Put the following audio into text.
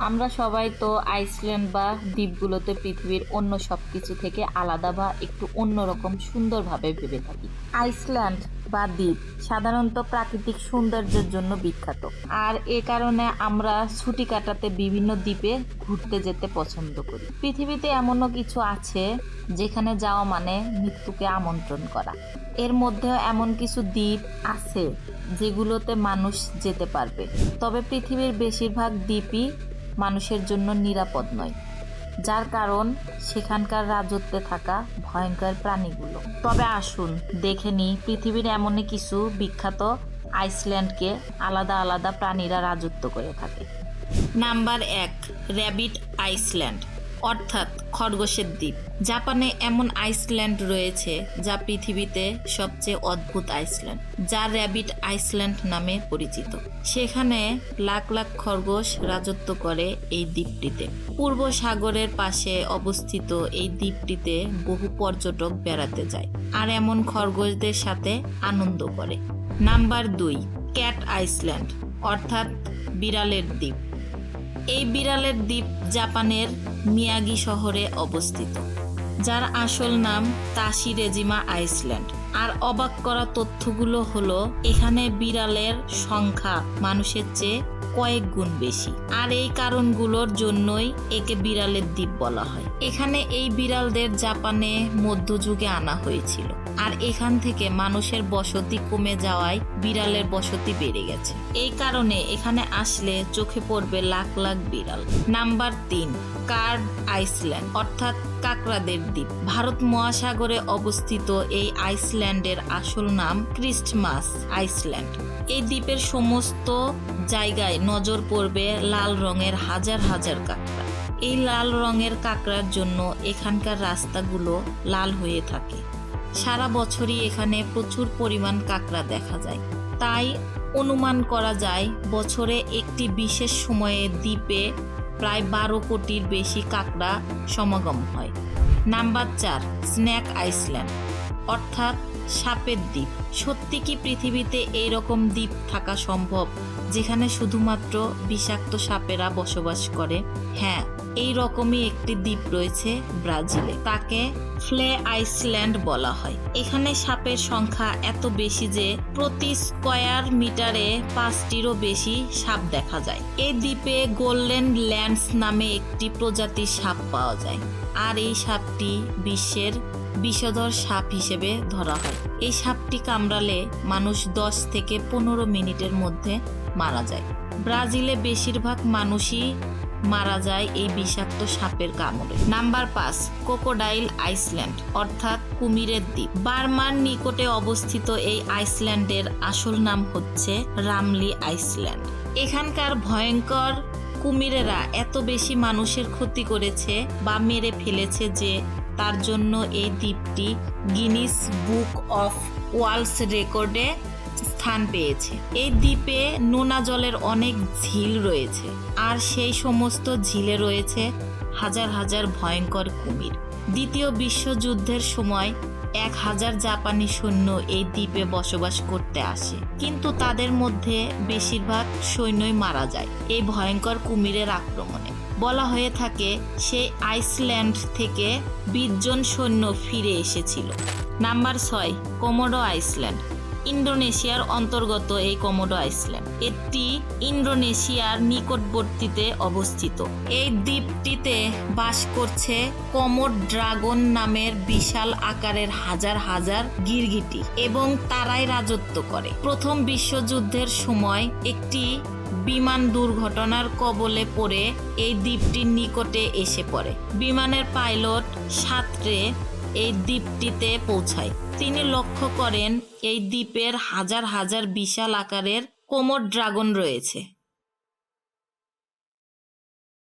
আমরা সবাই তো আইসল্যান্ড বা দ্বীপগুলোতে পৃথিবীর অন্য সবকিছু থেকে আলাদা বা একটু অন্যরকম সুন্দরভাবে ভেবে থাকি। আইসল্যান্ড বা দ্বীপ সাধারণত প্রাকৃতিক সৌন্দর্যের জন্য বিখ্যাত, আর এ কারণে আমরা ছুটি কাটাতে বিভিন্ন দ্বীপে ঘুরতে যেতে পছন্দ করি। পৃথিবীতে এমনও কিছু আছে যেখানে যাওয়া মানে মৃত্যুকে আমন্ত্রণ করা। এর মধ্যেও এমন কিছু দ্বীপ আছে যেগুলোতে মানুষ যেতে পারবে, তবে পৃথিবীর বেশিরভাগ দ্বীপই মানুষের জন্য নিরাপদ নয়, যার কারণ সেখানকার রাজত্বে থাকা ভয়ঙ্কর প্রাণীগুলো। তবে আসুন দেখে নিই পৃথিবীর এমনই কিছু বিখ্যাত আইসল্যান্ডকে আলাদা আলাদা প্রাণীরা রাজত্ব করে থাকে। নাম্বার 1, র্যাবিট আইসল্যান্ড, অর্থাৎ খরগোশের দ্বীপ। জাপানে এমন আইসল্যান্ড রয়েছে যা পৃথিবীতে সবচেয়ে অদ্ভুত আইসল্যান্ড, যা র্যাবিট আইসল্যান্ড নামে পরিচিত। সেখানে লাখ লাখ খরগোশ রাজত্ব করে এই দ্বীপটিতে। পূর্ব সাগরের পাশে অবস্থিত এই দ্বীপটিতে বহু পর্যটক বেড়াতে যায় আর এমন খরগোশদের সাথে আনন্দ করে। নাম্বার 2, ক্যাট আইসল্যান্ড, অর্থাৎ বিড়ালের দ্বীপ। এই বিড়ালের দ্বীপ জাপানের মিয়াগি শহরে অবস্থিত, যার আসল নাম তাশিরেজিমা আইসল্যান্ড। আর অবাক করা তথ্যগুলো হলো এখানে বিড়ালের সংখ্যা মানুষের চেয়ে কয়েক গুণ বেশি, আর এই কারণগুলোর জন্যই একে বিড়ালের দ্বীপ বলা হয়। এখানে এই বিড়ালদের জাপানে মধ্যযুগে আনা হয়েছিল, আর এখান থেকে মানুষের বসতি কমে যাওয়ায় বিড়ালের বসতি বেড়ে গেছে। এই কারণে এখানে আসলে চোখে পড়বে লাখ লাখ বিড়াল। নাম্বার 3, কার্ড আইসল্যান্ড, অর্থাৎ কাকড়াদের দ্বীপ। ভারত মহাসাগরে অবস্থিত এই আইসল্যান্ডের আসল নাম ক্রিস্টমাস আইসল্যান্ড। এই দ্বীপের সমস্ত জায়গায় নজর পড়বে লাল রঙের হাজার হাজার কাঁকড়া। এই লাল রঙের কাঁকড়ার জন্য এখানকার রাস্তাগুলো লাল হয়ে থাকে। সারা বছরই এখানে প্রচুর পরিমাণ কাঁকড়া দেখা যায়, তাই অনুমান করা যায় বছরে একটি বিশেষ সময়ে দ্বীপে প্রায় 12 কোটির বেশি কাঁকড়া সমাগম হয়। নাম্বার 4, স্নেক আইসল্যান্ড, অর্থাৎ সাপের দ্বীপ। সত্যি কি পৃথিবীতে এইরকম দ্বীপ থাকা সম্ভব যেখানে শুধুমাত্র বিষাক্ত সাপেরা বসবাস করে? হ্যাঁ, এই রকমই একটি দ্বীপ রয়েছে ব্রাজিলে, তাকে ফ্লে আইসল্যান্ড বলা হয়। এখানে সাপের সংখ্যা এত বেশি যে প্রতি স্কয়ার মিটারে 5টিরও বেশি সাপ দেখা যায়। এই দ্বীপে গোল্ডেন ল্যান্ডস নামে একটি প্রজাতির সাপ পাওয়া যায়, আর এই সাপটি বিশ্বের বিষধর সাপ হিসেবে ধরা হয়। এই সাপটি কামড়ালে মানুষ 10 থেকে 15 মিনিটের মধ্যে মারা যায়। ব্রাজিলে বেশিরভাগ মানুষই মারা যায় এই বিষাক্ত সাপের কামড়ে। নাম্বার 5, ক্রোকোডাইল আইসল্যান্ড, অর্থাৎ কুমিরের দ্বীপ। বার্মার নিকটে অবস্থিত এই আইসল্যান্ডের আসল নাম হচ্ছে রামলি আইসল্যান্ড। এখানকার ভয়ঙ্কর কুমিরেরা এত বেশি মানুষের ক্ষতি করেছে বা মেরে ফেলেছে যে তার জন্য এই দ্বীপটি গিনিস বুক অফ ওয়ার্ল্ড রেকর্ডে স্থান পেয়েছে। এই দ্বীপে নোনা জলের অনেক ঝিল রয়েছে, আর সেই সমস্ত ঝিলে রয়েছে হাজার হাজার ভয়ঙ্কর কুমির। দ্বিতীয় বিশ্বযুদ্ধের সময় 1000 জাপানি সৈন্য এই দ্বীপে বসবাস করতে আসে, কিন্তু তাদের মধ্যে বেশিরভাগ সৈন্যই মারা যায় এই ভয়ঙ্কর কুমিরের আক্রমণে। বলা হয়ে থাকে সেই আইসল্যান্ড থেকে 20 জন সৈন্য ফিরে এসেছিল। নাম্বার 6, কোমোডো আইসল্যান্ড, ইন্দোনেশিয়ার অন্তর্গত এই কোমোডো আইসল্যান্ড। এটি ইন্দোনেশিয়ার নিকটবর্তীতে অবস্থিত। এই দ্বীপটিতে বাস করছে কোমোড ড্রাগন নামের বিশাল আকারের হাজার হাজার গিরগিটি, এবং তারাই রাজত্ব করে। প্রথম বিশ্বযুদ্ধের সময় একটি বিমান দুর্ঘটনার কবলে পড়ে এই দ্বীপটির নিকটে এসে পড়ে। বিমানের পাইলট সাঁতরে এই দ্বীপটিতে পৌঁছায়। তিনি লক্ষ্য করেন এই দ্বীপের হাজার হাজার বিশাল আকারের কোমোড ড্রাগন রয়েছে।